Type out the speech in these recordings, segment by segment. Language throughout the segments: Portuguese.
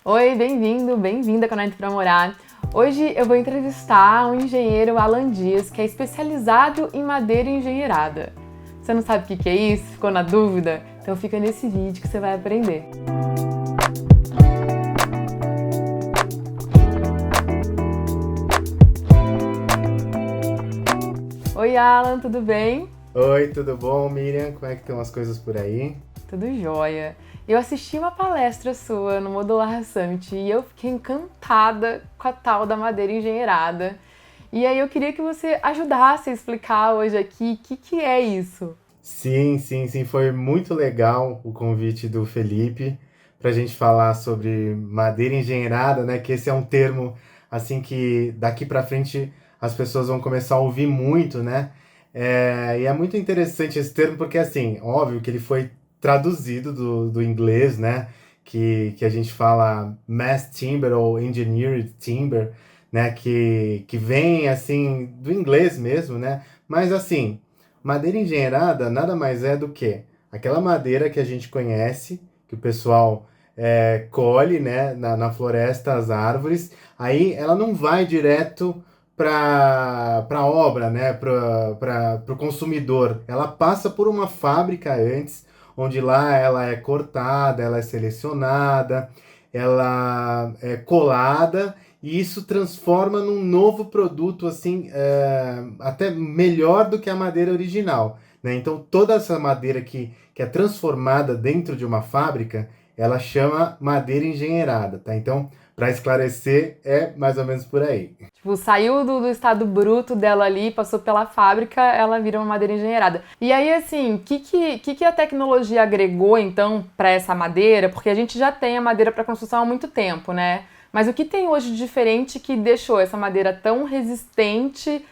Oi, bem-vindo, bem-vinda ao canal Entre Pra Morar. Hoje eu vou entrevistar um engenheiro, Alan Dias, que é especializado em madeira engenheirada. Você não sabe o que é isso? Ficou na dúvida? Então fica nesse vídeo que você vai aprender. Oi, Alan, tudo bem? Oi, tudo bom, Miriam? Como é que estão as coisas por aí? Tudo jóia. Eu assisti uma palestra sua no Modular Summit e eu fiquei encantada com a tal da madeira engenheirada. E aí eu queria que você ajudasse a explicar hoje aqui o que é isso. Sim, foi muito legal o convite do Felipe para a gente falar sobre madeira engenheirada, né? Que esse é um termo assim que daqui para frente as pessoas vão começar a ouvir muito, né? E é muito interessante esse termo porque assim, óbvio que ele foi traduzido do inglês, né? Que a gente fala mass timber ou engineered timber, né? Que vem assim do inglês mesmo, né? Mas assim, madeira engenheirada nada mais é do que aquela madeira que a gente conhece, que o pessoal colhe, né, na floresta, as árvores, aí ela não vai direto para obra, né, para o consumidor. Ela passa por uma fábrica antes, onde lá ela é cortada, ela é selecionada, ela é colada e isso transforma num novo produto assim, até melhor do que a madeira original, né? Então toda essa madeira que é transformada dentro de uma fábrica, ela chama madeira engenheirada, tá? Então, para esclarecer, é mais ou menos por aí. Tipo, saiu do estado bruto dela ali, passou pela fábrica, ela vira uma madeira engenheirada. E aí, assim, o que a tecnologia agregou, então, para essa madeira? Porque a gente já tem a madeira para construção há muito tempo, né? Mas o que tem hoje de diferente que deixou essa madeira tão resistente,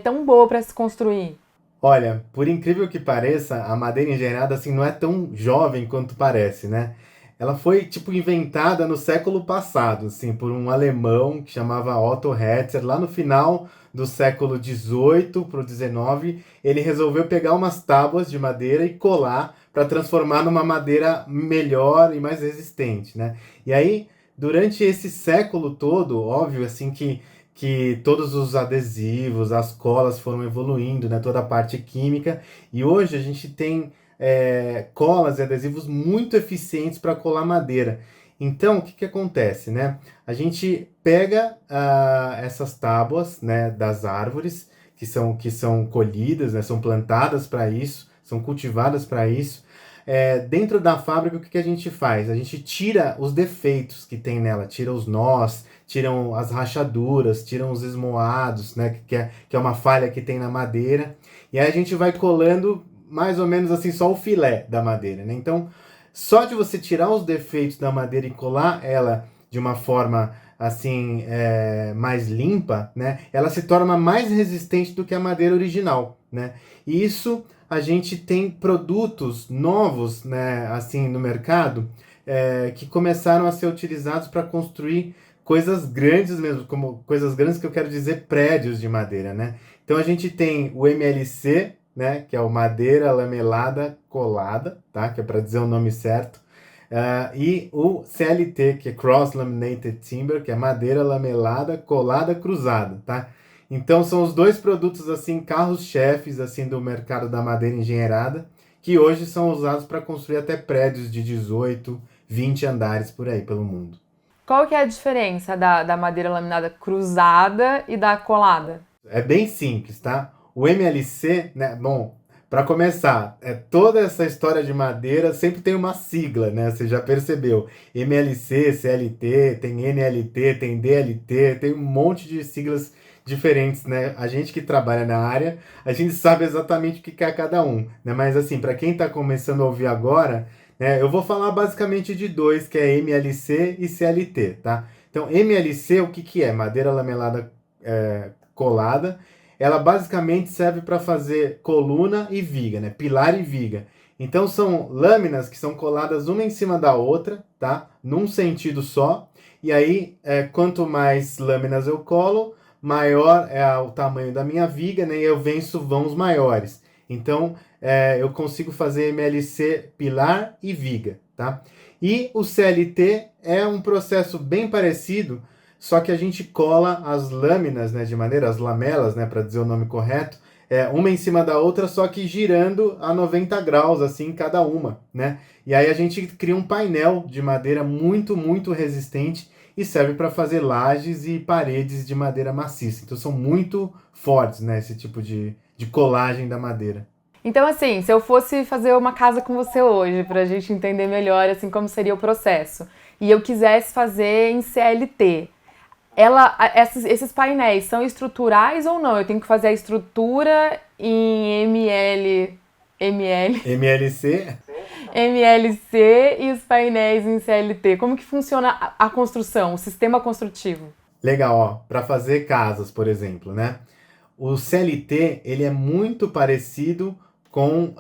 tão boa para se construir? Olha, por incrível que pareça, a madeira engenheirada assim não é tão jovem quanto parece, né? Ela foi tipo inventada no século passado, assim, por um alemão que chamava Otto Hetzer, lá no final do século XVIII para o XIX, ele resolveu pegar umas tábuas de madeira e colar para transformar numa madeira melhor e mais resistente, né? E aí, durante esse século todo, óbvio assim que todos os adesivos, as colas foram evoluindo, né? Toda a parte química. E hoje a gente tem colas e adesivos muito eficientes para colar madeira. Então, o que, que acontece, né? A gente pega essas tábuas, né, das árvores que são colhidas, né, são plantadas para isso, são cultivadas para isso. Dentro da fábrica, o que, que a gente faz? A gente tira os defeitos que tem nela, tira os nós, tiram as rachaduras, tiram os esmoados, né, que é uma falha que tem na madeira, e aí a gente vai colando mais ou menos assim só o filé da madeira, né? Então, só de você tirar os defeitos da madeira e colar ela de uma forma assim mais limpa, né? Ela se torna mais resistente do que a madeira original, né? E isso a gente tem produtos novos, né? Assim no mercado que começaram a ser utilizados para construir coisas grandes mesmo, como coisas grandes que eu quero dizer prédios de madeira, né? Então a gente tem o MLC, né, que é o madeira lamelada colada, tá? Que é para dizer o nome certo. E o CLT, que é Cross Laminated Timber, que é madeira lamelada colada cruzada, tá? Então são os dois produtos assim carros-chefes assim do mercado da madeira engenheirada, que hoje são usados para construir até prédios de 18, 20 andares por aí pelo mundo. Qual que é a diferença da madeira laminada cruzada e da colada? É bem simples, tá? O MLC, né? Bom, para começar, toda essa história de madeira sempre tem uma sigla, né? Você já percebeu? MLC, CLT, tem NLT, tem DLT, tem um monte de siglas diferentes, né? A gente que trabalha na área, a gente sabe exatamente o que é cada um, né? Mas assim, para quem está começando a ouvir agora, né? Eu vou falar basicamente de dois, que é MLC e CLT, tá? Então, MLC, o que que é? Madeira lamelada colada, ela basicamente serve para fazer coluna e viga, né? Pilar e viga. Então são lâminas que são coladas uma em cima da outra, tá? Num sentido só. E aí, quanto mais lâminas eu colo, maior é o tamanho da minha viga, né? E eu venço vãos maiores. Então, eu consigo fazer MLC pilar e viga, tá? E o CLT é um processo bem parecido, só que a gente cola as lâminas, né, as lamelas, né, para dizer o nome correto, uma em cima da outra, só que girando a 90 graus, assim, cada uma, né? E aí a gente cria um painel de madeira muito, muito resistente e serve para fazer lajes e paredes de madeira maciça. Então são muito fortes, né, esse tipo de colagem da madeira. Então, assim, se eu fosse fazer uma casa com você hoje, pra gente entender melhor, assim, como seria o processo, e eu quisesse fazer em CLT, esses painéis são estruturais ou não? Eu tenho que fazer a estrutura em MLC. MLC e os painéis em CLT. Como que funciona a construção, o sistema construtivo? Legal, ó, para fazer casas, por exemplo, né? O CLT, ele é muito parecido com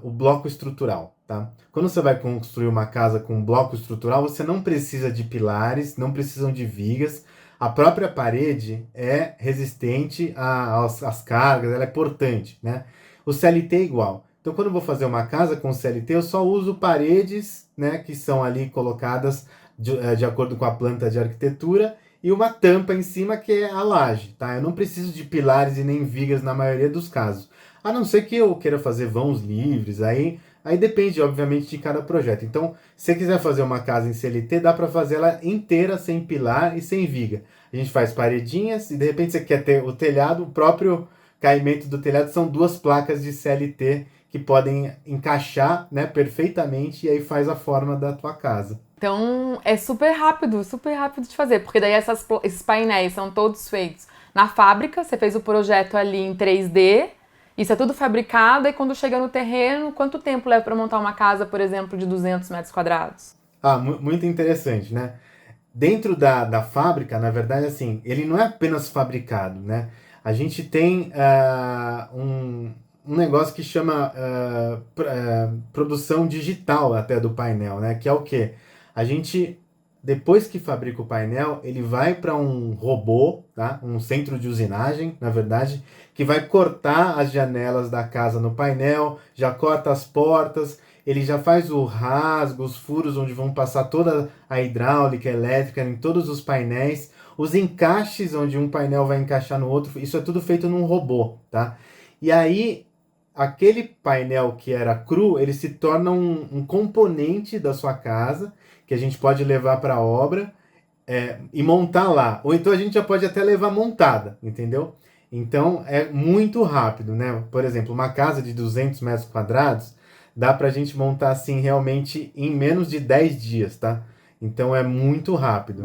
o bloco estrutural, tá? Quando você vai construir uma casa com bloco estrutural, você não precisa de pilares, não precisam de vigas. A própria parede é resistente às cargas, ela é portante, né? O CLT é igual. Então, quando eu vou fazer uma casa com CLT, eu só uso paredes, né, que são ali colocadas de acordo com a planta de arquitetura e uma tampa em cima que é a laje, tá? Eu não preciso de pilares e nem vigas na maioria dos casos. A não ser que eu queira fazer vãos livres, aí depende, obviamente, de cada projeto. Então, se você quiser fazer uma casa em CLT, dá para fazer ela inteira sem pilar e sem viga. A gente faz paredinhas e, de repente, você quer ter o telhado, o próprio caimento do telhado são 2 placas de CLT que podem encaixar, né, perfeitamente e aí faz a forma da tua casa. Então, é super rápido de fazer, porque daí esses painéis são todos feitos na fábrica, você fez o projeto ali em 3D, isso é tudo fabricado, e quando chega no terreno, quanto tempo leva para montar uma casa, por exemplo, de 200 metros quadrados? Muito interessante, né? Dentro da fábrica, na verdade, assim, ele não é apenas fabricado, né? A gente tem um negócio que chama produção digital até do painel, né? Que é o quê? A gente, depois que fabrica o painel, ele vai para um robô, tá? Um centro de usinagem, na verdade, que vai cortar as janelas da casa no painel, já corta as portas, ele já faz o rasgo, os furos onde vão passar toda a hidráulica, elétrica, em todos os painéis, os encaixes onde um painel vai encaixar no outro, isso é tudo feito num robô, tá? E aí, aquele painel que era cru, ele se torna um componente da sua casa, que a gente pode levar para a obra e montar lá. Ou então a gente já pode até levar montada, entendeu? Então é muito rápido, né? Por exemplo, uma casa de 200 metros quadrados, dá para a gente montar assim realmente em menos de 10 dias, tá? Então é muito rápido.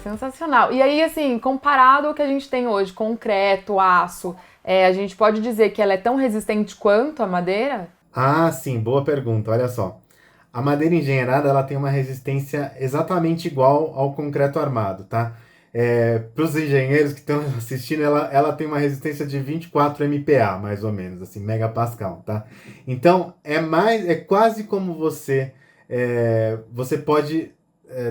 Sensacional. E aí, assim, comparado ao que a gente tem hoje, concreto, aço, a gente pode dizer que ela é tão resistente quanto a madeira? Ah, sim, boa pergunta. Olha só. A madeira engenheirada ela tem uma resistência exatamente igual ao concreto armado, tá? Para os engenheiros que estão assistindo, ela tem uma resistência de 24 MPa, mais ou menos, assim, megapascal, tá? Então, é quase como você pode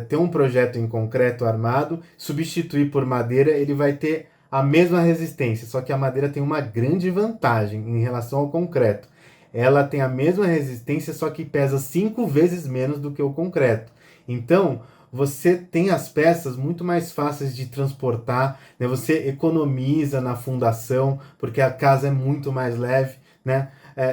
ter um projeto em concreto armado, substituir por madeira, ele vai ter a mesma resistência, só que a madeira tem uma grande vantagem em relação ao concreto. Ela tem a mesma resistência, só que pesa 5 vezes menos do que o concreto. Então, você tem as peças muito mais fáceis de transportar, né? Você economiza na fundação, porque a casa é muito mais leve, né?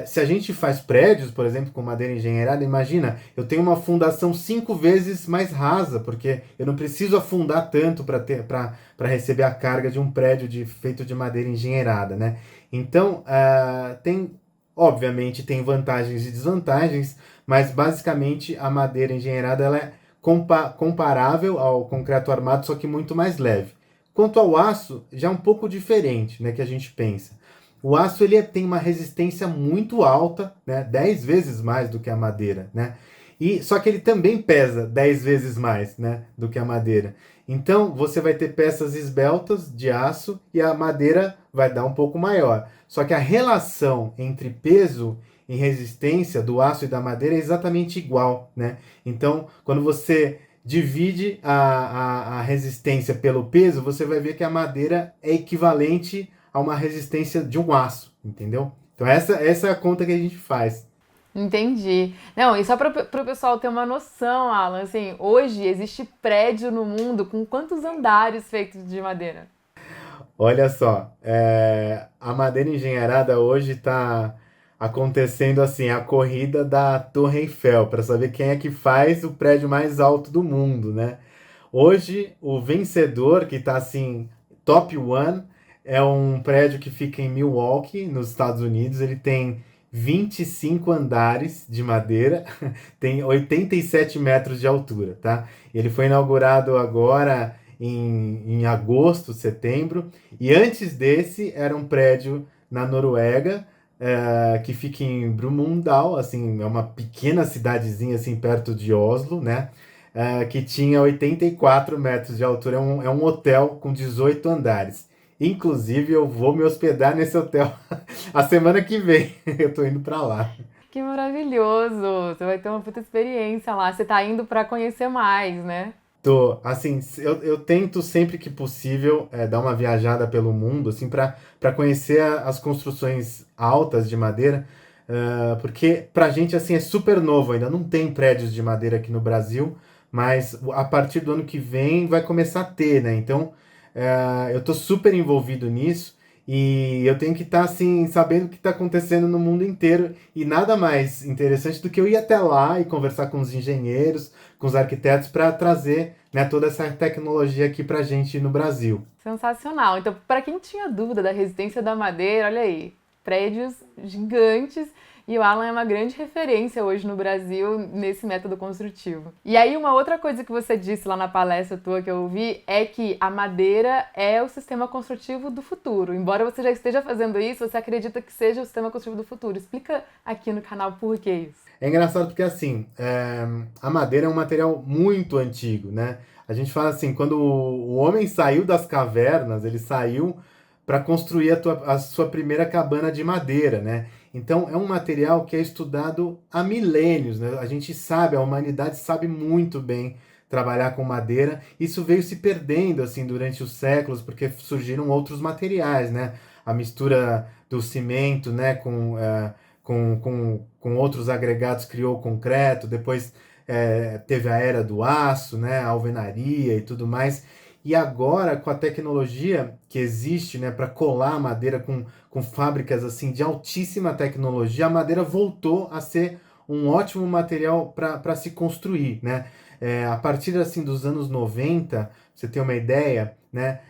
se a gente faz prédios, por exemplo, com madeira engenheirada, imagina, eu tenho uma fundação 5 vezes mais rasa, porque eu não preciso afundar tanto para receber a carga de um prédio feito de madeira engenheirada, né? Então, obviamente, tem vantagens e desvantagens, mas basicamente a madeira engenheirada ela é comparável ao concreto armado, só que muito mais leve. Quanto ao aço, já é um pouco diferente, né, que a gente pensa. O aço tem uma resistência muito alta, né, 10 vezes mais do que a madeira, né? Só que ele também pesa 10 vezes mais, né, do que a madeira. Então, você vai ter peças esbeltas de aço e a madeira vai dar um pouco maior. Só que a relação entre peso e resistência do aço e da madeira é exatamente igual, né? Então, quando você divide a resistência pelo peso, você vai ver que a madeira é equivalente a uma resistência de um aço, entendeu? Então essa é a conta que a gente faz. Entendi. Não, e só para o pessoal ter uma noção, Alan, assim, hoje existe prédio no mundo com quantos andares feitos de madeira? Olha só, a madeira engenheirada hoje está acontecendo assim, a corrida da Torre Eiffel, para saber quem é que faz o prédio mais alto do mundo, né? Hoje, o vencedor, que está assim, top one, é um prédio que fica em Milwaukee, nos Estados Unidos. Ele tem 25 andares de madeira, tem 87 metros de altura, tá? Ele foi inaugurado agora em agosto, setembro, e antes desse era um prédio na Noruega, que fica em Brumunddal, assim, é uma pequena cidadezinha assim perto de Oslo, né? Que tinha 84 metros de altura. É um hotel com 18 andares. Inclusive, eu vou me hospedar nesse hotel a semana que vem. Eu tô indo para lá. Que maravilhoso! Você vai ter uma puta experiência lá. Você tá indo para conhecer mais, né? Tô, assim, eu tento sempre que possível dar uma viajada pelo mundo, assim, para conhecer as construções altas de madeira, porque pra gente, assim, é super novo, ainda não tem prédios de madeira aqui no Brasil, mas a partir do ano que vem vai começar a ter, né? Então, eu tô super envolvido nisso e eu tenho que estar, assim, sabendo o que está acontecendo no mundo inteiro e nada mais interessante do que eu ir até lá e conversar com os engenheiros, com os arquitetos para trazer, né, toda essa tecnologia aqui para a gente no Brasil. Sensacional. Então, para quem tinha dúvida da resistência da madeira, olha aí, prédios gigantes e o Alan é uma grande referência hoje no Brasil nesse método construtivo. E aí, uma outra coisa que você disse lá na palestra tua que eu ouvi é que a madeira é o sistema construtivo do futuro. Embora você já esteja fazendo isso, você acredita que seja o sistema construtivo do futuro. Explica aqui no canal por que isso. É engraçado porque, assim, a madeira é um material muito antigo, né? A gente fala assim, quando o homem saiu das cavernas, ele saiu para construir a sua primeira cabana de madeira, né? Então, é um material que é estudado há milênios, né? A gente sabe, a humanidade sabe muito bem trabalhar com madeira. Isso veio se perdendo, assim, durante os séculos, porque surgiram outros materiais, né? A mistura do cimento, né, com outros agregados criou o concreto, depois teve a era do aço, né, a alvenaria e tudo mais. E agora, com a tecnologia que existe, né, para colar a madeira com fábricas assim de altíssima tecnologia, a madeira voltou a ser um ótimo material para se construir, né? A partir assim dos anos 90, você tem uma ideia, né?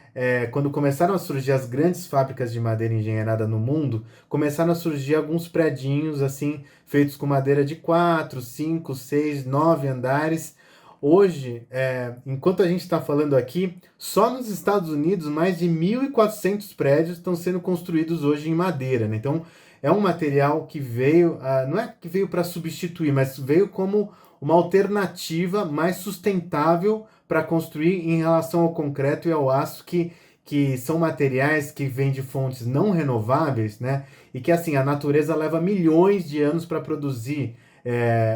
Quando começaram a surgir as grandes fábricas de madeira engenheirada no mundo, começaram a surgir alguns predinhos assim, feitos com madeira de 4, 5, 6, 9 andares. Hoje, enquanto a gente está falando aqui, só nos Estados Unidos mais de 1.400 prédios estão sendo construídos hoje em madeira, né? Então, é um material que veio, não é que veio para substituir, mas veio como uma alternativa mais sustentável para construir em relação ao concreto e ao aço, que são materiais que vêm de fontes não renováveis, né? E que, assim, a natureza leva milhões de anos para produzir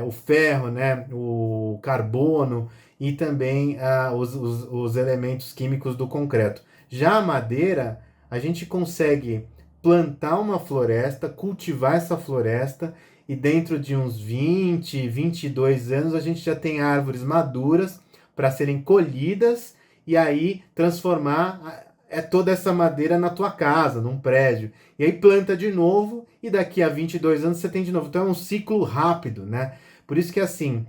o ferro, né? O carbono e também os elementos químicos do concreto. Já a madeira, a gente consegue plantar uma floresta, cultivar essa floresta e dentro de uns 20, 22 anos a gente já tem árvores maduras para serem colhidas e aí transformar é toda essa madeira na tua casa, num prédio. E aí planta de novo e daqui a 22 anos você tem de novo. Então é um ciclo rápido, né? Por isso que assim,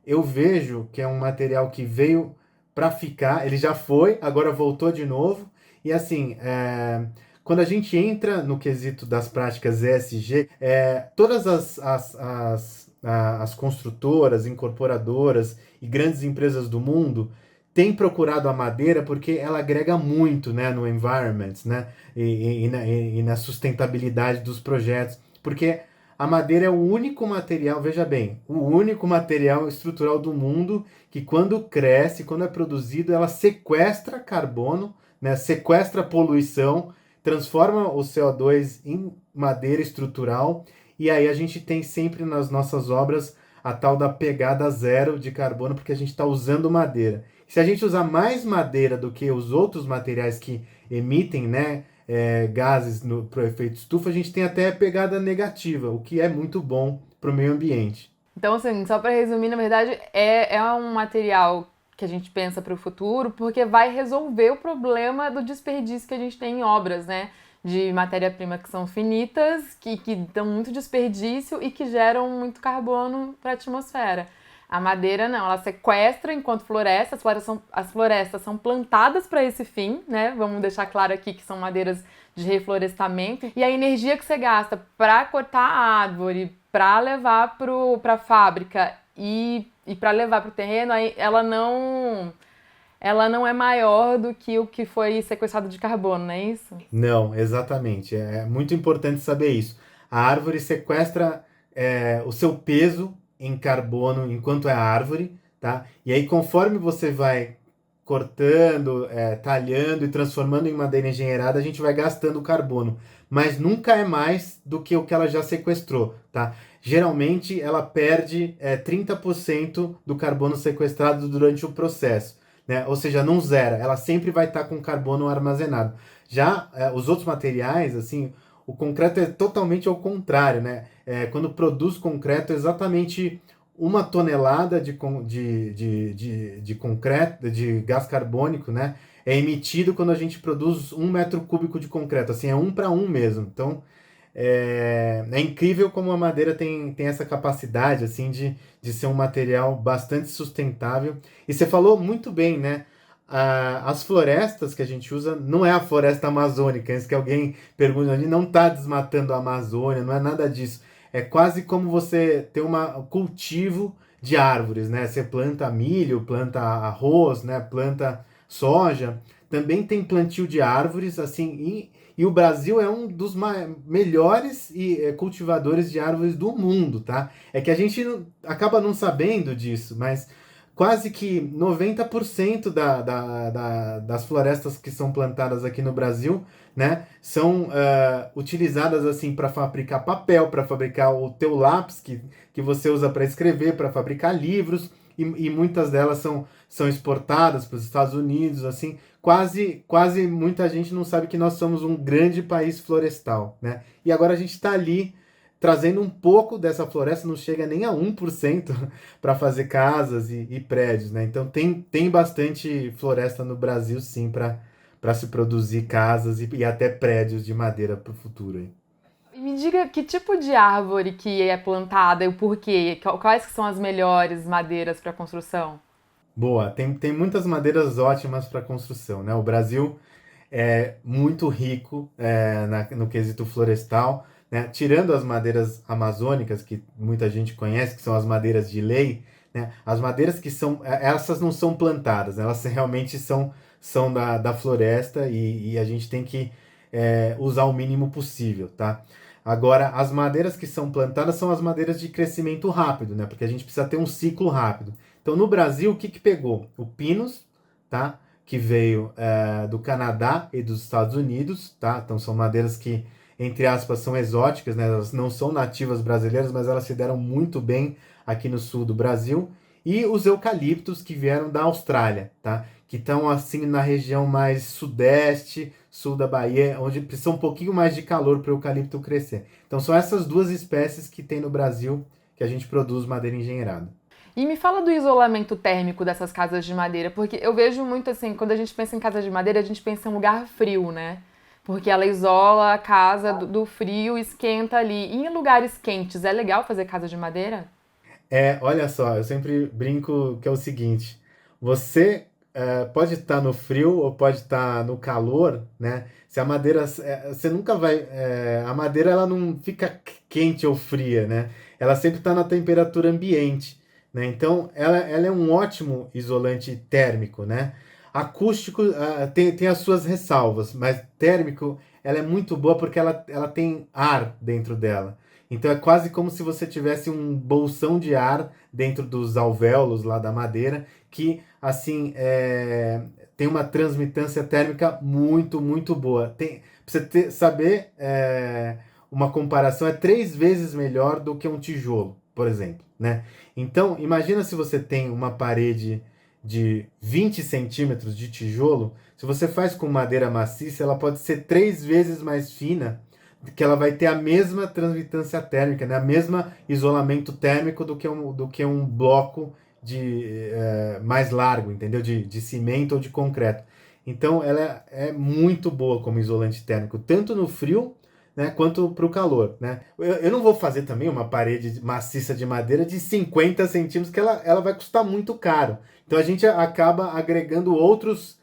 eu vejo que é um material que veio para ficar, ele já foi, agora voltou de novo. E assim, quando a gente entra no quesito das práticas ESG, todas as construtoras, incorporadoras e grandes empresas do mundo têm procurado a madeira porque ela agrega muito, né, no environment, né, e na sustentabilidade dos projetos, porque a madeira é o único material, veja bem, o único material estrutural do mundo que quando cresce, quando é produzido, ela sequestra carbono, né, sequestra poluição, transforma o CO2 em madeira estrutural, e aí a gente tem sempre nas nossas obras a tal da pegada zero de carbono, porque a gente está usando madeira. Se a gente usar mais madeira do que os outros materiais que emitem, né, gases para o efeito estufa, a gente tem até pegada negativa, o que é muito bom para o meio ambiente. Então, assim, só para resumir, na verdade, é um material que a gente pensa para o futuro, porque vai resolver o problema do desperdício que a gente tem em obras, né? De matéria-prima que são finitas, que dão muito desperdício e que geram muito carbono para a atmosfera. A madeira não, ela sequestra enquanto floresta, as florestas são plantadas para esse fim, né? Vamos deixar claro aqui que são madeiras de reflorestamento. E a energia que você gasta para cortar a árvore, para levar para a fábrica e para levar para o terreno, ela não é maior do que o que foi sequestrado de carbono, não é isso? Não, exatamente. É muito importante saber isso. A árvore sequestra o seu peso em carbono enquanto é árvore, tá? E aí, conforme você vai cortando, talhando e transformando em madeira engenheirada, a gente vai gastando carbono. Mas nunca é mais do que o que ela já sequestrou, tá? Geralmente, ela perde 30% do carbono sequestrado durante o processo, né? Ou seja, não zera. Ela sempre vai estar com carbono armazenado. Já os outros materiais, assim, o concreto é totalmente ao contrário, né? Quando produz concreto, é exatamente 1 tonelada de concreto, de gás carbônico, né? É emitido quando a gente produz 1 metro cúbico de concreto, assim, é 1 para 1 mesmo. Então, é incrível como a madeira tem essa capacidade, assim, de ser um material bastante sustentável. E você falou muito bem, né? As florestas que a gente usa não é a floresta amazônica, antes que alguém pergunte, a gente não está desmatando a Amazônia, não é nada disso. É quase como você ter um cultivo de árvores, né? Você planta milho, planta arroz, né? Planta soja. Também tem plantio de árvores, assim, e o Brasil é um dos melhores cultivadores de árvores do mundo, tá? É que a gente acaba não sabendo disso, mas quase que 90% das florestas que são plantadas aqui no Brasil, né, são utilizadas assim para fabricar papel, para fabricar o teu lápis que você usa para escrever, para fabricar livros, e muitas delas são exportadas para os Estados Unidos, assim, quase muita gente não sabe que nós somos um grande país florestal, né? E agora a gente está ali trazendo um pouco dessa floresta, não chega nem a 1% para fazer casas e prédios, né? Então tem bastante floresta no Brasil, sim, para se produzir casas e até prédios de madeira para o futuro aí. E me diga que tipo de árvore que é plantada e o porquê, quais que são as melhores madeiras para construção? Boa, tem muitas madeiras ótimas para construção, né? O Brasil é muito rico no quesito florestal, né? Tirando as madeiras amazônicas, que muita gente conhece, que são as madeiras de lei, né? As madeiras que são, essas não são plantadas, né? Elas realmente são da floresta e a gente tem que usar o mínimo possível, tá? Agora, as madeiras que são plantadas são as madeiras de crescimento rápido, né? Porque a gente precisa ter um ciclo rápido. Então, no Brasil, o que pegou? O pinus, tá? Que veio do Canadá e dos Estados Unidos, tá? Então são madeiras que, entre aspas, são exóticas, né? Elas não são nativas brasileiras, mas elas se deram muito bem aqui no sul do Brasil. E os eucaliptos que vieram da Austrália, tá? Que estão assim na região mais sudeste, sul da Bahia, onde precisa um pouquinho mais de calor para o eucalipto crescer. Então são essas duas espécies que tem no Brasil que a gente produz madeira engenheirada. E me fala do isolamento térmico dessas casas de madeira, porque eu vejo muito assim, quando a gente pensa em casa de madeira, a gente pensa em um lugar frio, né? Porque ela isola a casa do frio, esquenta ali. E em lugares quentes, é legal fazer casa de madeira? Olha só, eu sempre brinco que é o seguinte: você pode estar no frio ou pode estar no calor, né? Se a madeira, você nunca vai, a madeira ela não fica quente ou fria, né? Ela sempre está na temperatura ambiente, né? Então ela é um ótimo isolante térmico, né? Acústico, tem as suas ressalvas, mas térmico ela é muito boa porque ela tem ar dentro dela. Então é quase como se você tivesse um bolsão de ar dentro dos alvéolos lá da madeira, que assim tem uma transmitância térmica muito, muito boa. Pra você saber, uma comparação é 3 vezes melhor do que um tijolo, por exemplo, né? Então, imagina se você tem uma parede de 20 centímetros de tijolo, se você faz com madeira maciça, ela pode ser 3 vezes mais fina, que ela vai ter a mesma transmitância térmica, né? A mesma isolamento térmico do que um bloco mais largo, entendeu? De cimento ou de concreto. Então ela é muito boa como isolante térmico, tanto no frio, né, quanto para o calor, né? Eu não vou fazer também uma parede maciça de madeira de 50 centímetros, que ela vai custar muito caro. Então a gente acaba agregando outros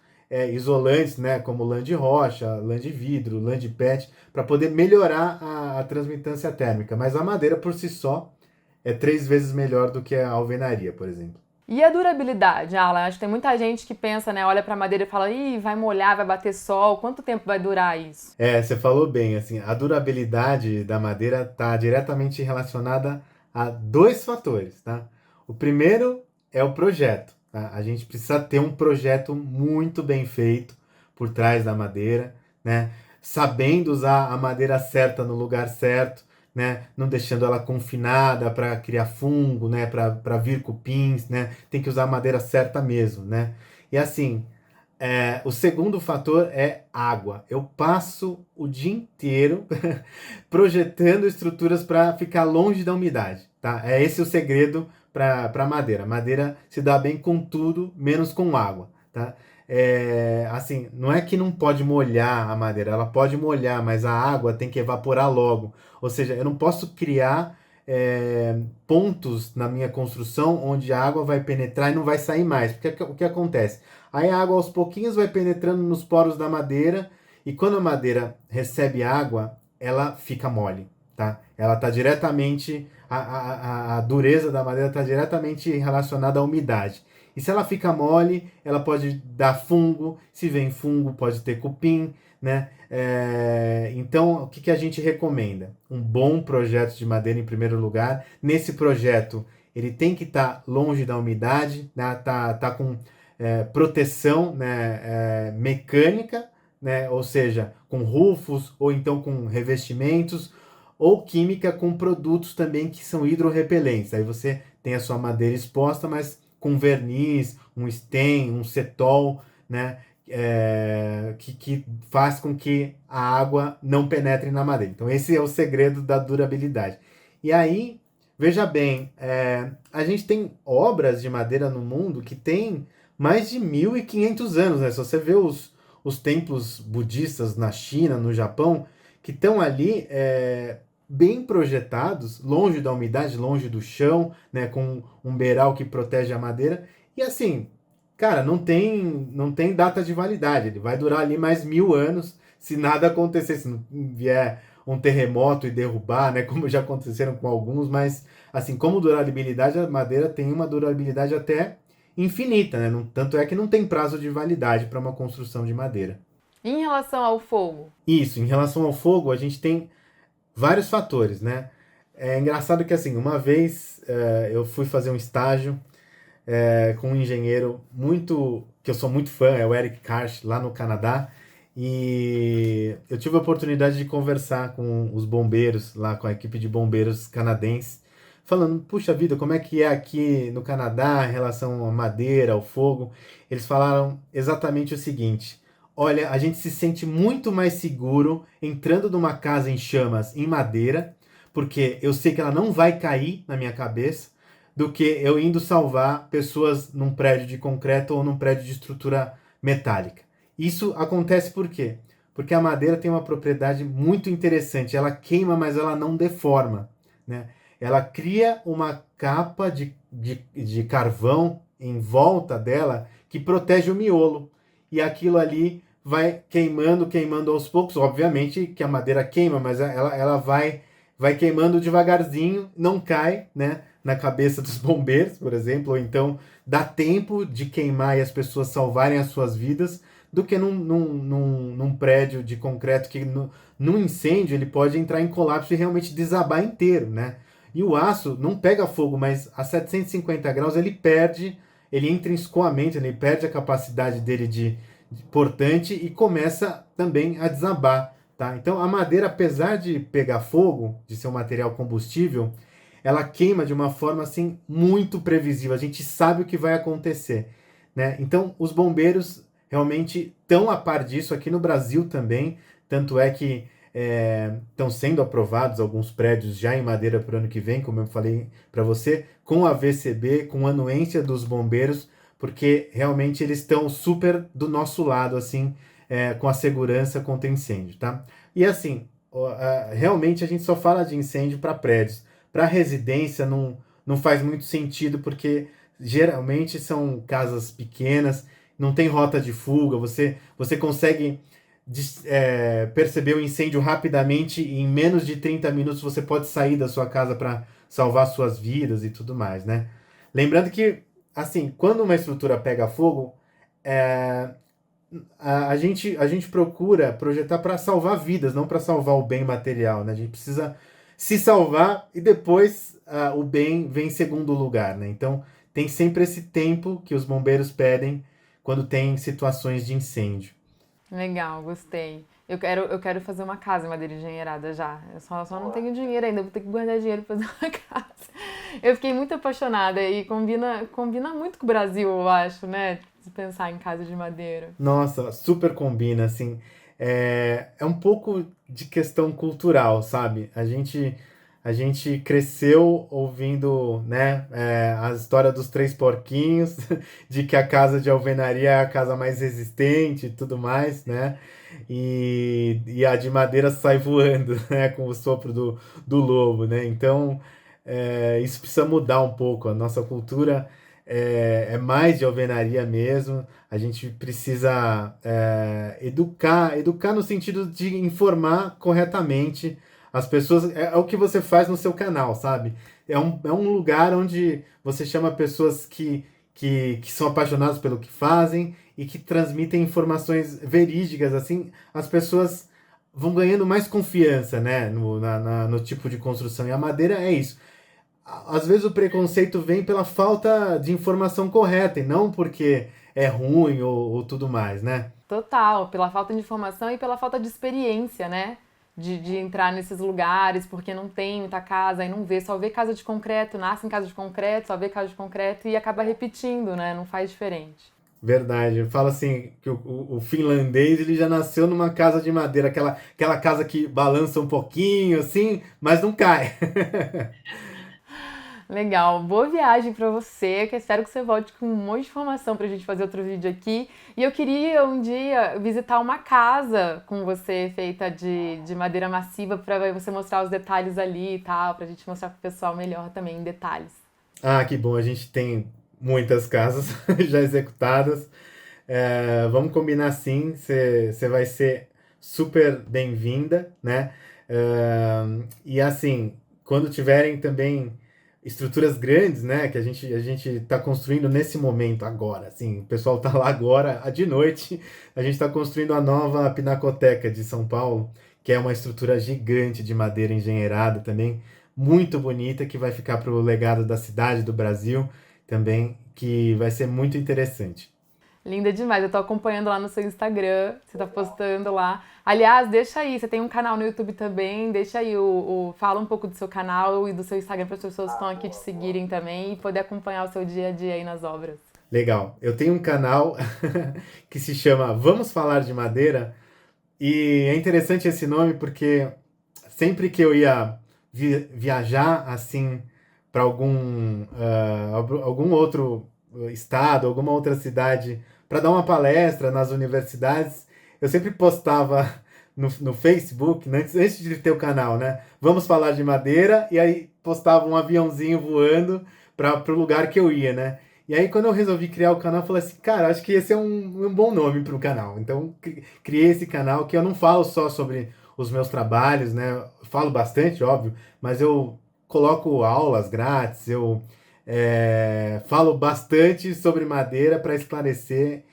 isolantes, né, como lã de rocha, lã de vidro, lã de PET, para poder melhorar a transmitância térmica. Mas a madeira por si só é 3 vezes melhor do que a alvenaria, por exemplo. E a durabilidade, Alan? Acho que tem muita gente que pensa, né? Olha pra madeira e fala, ih, vai molhar, vai bater sol. Quanto tempo vai durar isso? Você falou bem, assim, a durabilidade da madeira está diretamente relacionada a dois fatores, tá? O primeiro é o projeto, tá? A gente precisa ter um projeto muito bem feito por trás da madeira, né? Sabendo usar a madeira certa no lugar certo, né? Não deixando ela confinada para criar fungo, né? Para vir cupins, né? Tem que usar a madeira certa mesmo, né? E assim, o segundo fator é água. Eu passo o dia inteiro projetando estruturas para ficar longe da umidade, tá? É esse o segredo para madeira. Madeira se dá bem com tudo, menos com água, tá? Assim, não é que não pode molhar a madeira, ela pode molhar, mas a água tem que evaporar logo. Ou seja, eu não posso criar pontos na minha construção onde a água vai penetrar e não vai sair mais. Porque o que acontece? Aí a água aos pouquinhos vai penetrando nos poros da madeira e quando a madeira recebe água, ela fica mole, tá? Ela está diretamente, a dureza da madeira está diretamente relacionada à umidade. E se ela fica mole, ela pode dar fungo. Se vem fungo, pode ter cupim, né? Então, o que a gente recomenda? Um bom projeto de madeira em primeiro lugar. Nesse projeto, ele tem que estar longe da umidade, né? Tá com proteção, né, mecânica, né? Ou seja, com rufos ou então com revestimentos, ou química com produtos também que são hidrorrepelentes. Aí você tem a sua madeira exposta, mas com verniz, um stain, um cetol, né? Que faz com que a água não penetre na madeira. Então esse é o segredo da durabilidade. E aí, veja bem, a gente tem obras de madeira no mundo que tem mais de 1.500 anos, né? Se você vê os templos budistas na China, no Japão, que estão ali bem projetados, longe da umidade, longe do chão, né? Com um beiral que protege a madeira. E assim, cara, não tem data de validade. Ele vai durar ali mais 1.000 anos se nada acontecer, se não vier um terremoto e derrubar, né? Como já aconteceram com alguns, mas assim, como durabilidade, a madeira tem uma durabilidade até infinita, né? Tanto é que não tem prazo de validade para uma construção de madeira. E em relação ao fogo? Isso, em relação ao fogo, a gente tem vários fatores, né? É engraçado que assim, uma vez eu fui fazer um estágio com um engenheiro que eu sou muito fã, é o Eric Karsh, lá no Canadá, e eu tive a oportunidade de conversar com os bombeiros, lá com a equipe de bombeiros canadense, falando, puxa vida, como é que é aqui no Canadá em relação à madeira, ao fogo. Eles falaram exatamente o seguinte: olha, a gente se sente muito mais seguro entrando numa casa em chamas em madeira, porque eu sei que ela não vai cair na minha cabeça, do que eu indo salvar pessoas num prédio de concreto ou num prédio de estrutura metálica. Isso acontece por quê? Porque a madeira tem uma propriedade muito interessante. Ela queima, mas ela não deforma, né? Ela cria uma capa de carvão em volta dela que protege o miolo. E aquilo ali vai queimando, queimando aos poucos. Obviamente que a madeira queima, mas ela vai queimando devagarzinho, não cai, né, na cabeça dos bombeiros, por exemplo, ou então dá tempo de queimar e as pessoas salvarem as suas vidas, do que num prédio de concreto que num incêndio ele pode entrar em colapso e realmente desabar inteiro, né? E o aço não pega fogo, mas a 750 graus ele entra em escoamento, ele perde a capacidade dele de portante e começa também a desabar, tá? Então a madeira, apesar de pegar fogo, de ser um material combustível, ela queima de uma forma assim muito previsível. A gente sabe o que vai acontecer, né? Então os bombeiros realmente estão a par disso aqui no Brasil também, tanto é que estão sendo aprovados alguns prédios já em madeira para o ano que vem, como eu falei para você, com a VCB, com a anuência dos bombeiros, porque realmente eles estão super do nosso lado, assim, com a segurança contra incêndio, tá? E assim, realmente a gente só fala de incêndio para prédios. Para residência não faz muito sentido, porque geralmente são casas pequenas, não tem rota de fuga, você consegue perceber o incêndio rapidamente e em menos de 30 minutos você pode sair da sua casa para salvar suas vidas e tudo mais, né? Lembrando que, assim, quando uma estrutura pega fogo, é, a gente procura projetar para salvar vidas, não para salvar o bem material, né? A gente precisa se salvar e depois o bem vem em segundo lugar, né? Então tem sempre esse tempo que os bombeiros pedem quando tem situações de incêndio. Legal, gostei. Eu quero fazer uma casa em madeira engenheirada já. Eu só não tenho dinheiro ainda, vou ter que guardar dinheiro pra fazer uma casa. Eu fiquei muito apaixonada e combina muito com o Brasil, eu acho, né? De pensar em casa de madeira. Nossa, super combina, assim. É um pouco de questão cultural, sabe? A gente cresceu ouvindo, né, a história dos três porquinhos, de que a casa de alvenaria é a casa mais resistente e tudo mais, né? E a de madeira sai voando, né, com o sopro do lobo, né? Então, isso precisa mudar um pouco. A nossa cultura é mais de alvenaria mesmo. A gente precisa educar no sentido de informar corretamente as pessoas. É o que você faz no seu canal, sabe? É um lugar onde você chama pessoas que são apaixonadas pelo que fazem e que transmitem informações verídicas, assim, as pessoas vão ganhando mais confiança, né, no tipo de construção. E a madeira é isso. Às vezes o preconceito vem pela falta de informação correta e não porque é ruim ou tudo mais, né? Total, pela falta de informação e pela falta de experiência, né? De entrar nesses lugares, porque não tem muita casa e não vê, só vê casa de concreto, nasce em casa de concreto, só vê casa de concreto e acaba repetindo, né? Não faz diferente. Verdade. Eu falo assim que o finlandês ele já nasceu numa casa de madeira, aquela casa que balança um pouquinho, assim, mas não cai. Legal, boa viagem pra você, que eu espero que você volte com um monte de informação pra gente fazer outro vídeo aqui. E eu queria um dia visitar uma casa com você feita de madeira massiva pra você mostrar os detalhes ali e tal, pra gente mostrar pro pessoal melhor também em detalhes. Ah, que bom, a gente tem muitas casas já executadas. Vamos combinar sim, você vai ser super bem-vinda, né? E assim, quando tiverem também estruturas grandes, né, que a gente está construindo nesse momento agora, assim, o pessoal está lá agora, de noite, a gente está construindo a nova Pinacoteca de São Paulo, que é uma estrutura gigante de madeira engenheirada também, muito bonita, que vai ficar para o legado da cidade, do Brasil também, que vai ser muito interessante. Linda demais, eu tô acompanhando lá no seu Instagram, você tá postando lá. Aliás, deixa aí, você tem um canal no YouTube também, deixa aí fala um pouco do seu canal e do seu Instagram para as pessoas que estão aqui te seguirem também e poder acompanhar o seu dia a dia aí nas obras. Legal, eu tenho um canal que se chama Vamos Falar de Madeira, e é interessante esse nome porque sempre que eu ia viajar assim para algum outro estado, alguma outra cidade, para dar uma palestra nas universidades, eu sempre postava no Facebook, né, antes de ter o canal, né? Vamos falar de madeira, e aí postava um aviãozinho voando para o lugar que eu ia, né? E aí, quando eu resolvi criar o canal, eu falei assim, cara, acho que esse é um bom nome para o canal. Então, criei esse canal que eu não falo só sobre os meus trabalhos, né? Eu falo bastante, óbvio, mas eu coloco aulas grátis, eu falo bastante sobre madeira para esclarecer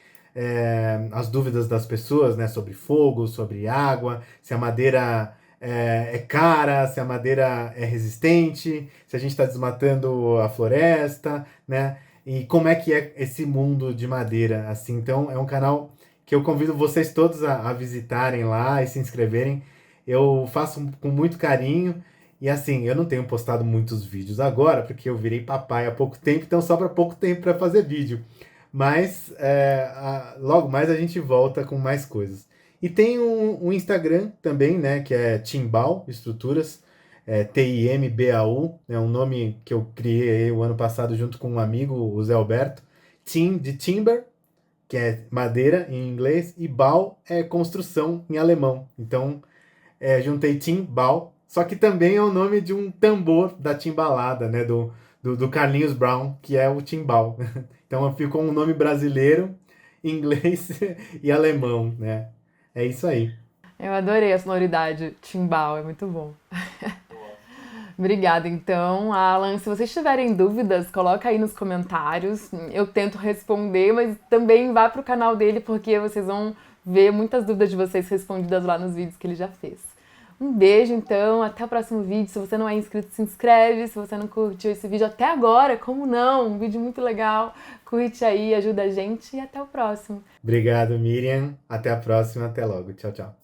as dúvidas das pessoas, né? Sobre fogo, sobre água, se a madeira é cara, se a madeira é resistente, se a gente está desmatando a floresta, né? E como é que é esse mundo de madeira, assim. Então, é um canal que eu convido vocês todos a visitarem lá e se inscreverem. Eu faço com muito carinho. E assim, eu não tenho postado muitos vídeos agora, porque eu virei papai há pouco tempo, então sobra pouco tempo para fazer vídeo. Mas logo mais a gente volta com mais coisas. E tem um Instagram também, né, que é Timbal Estruturas, Timbau, é um nome que eu criei o ano passado junto com um amigo, o Zé Alberto. Tim de timber, que é madeira em inglês, e Bau é construção em alemão. Então, juntei Timbal, só que também é o nome de um tambor da timbalada, né, do Carlinhos Brown, que é o timbal. Então ficou um nome brasileiro, inglês e alemão, né? É isso aí. Eu adorei a sonoridade timbal, é muito bom. Obrigada, então. Alan, se vocês tiverem dúvidas, coloca aí nos comentários. Eu tento responder, mas também vá pro canal dele, porque vocês vão ver muitas dúvidas de vocês respondidas lá nos vídeos que ele já fez. Um beijo, então. Até o próximo vídeo. Se você não é inscrito, se inscreve. Se você não curtiu esse vídeo até agora, como não? Um vídeo muito legal. Curte aí, ajuda a gente e até o próximo. Obrigado, Miriam. Até a próxima. Até logo. Tchau, tchau.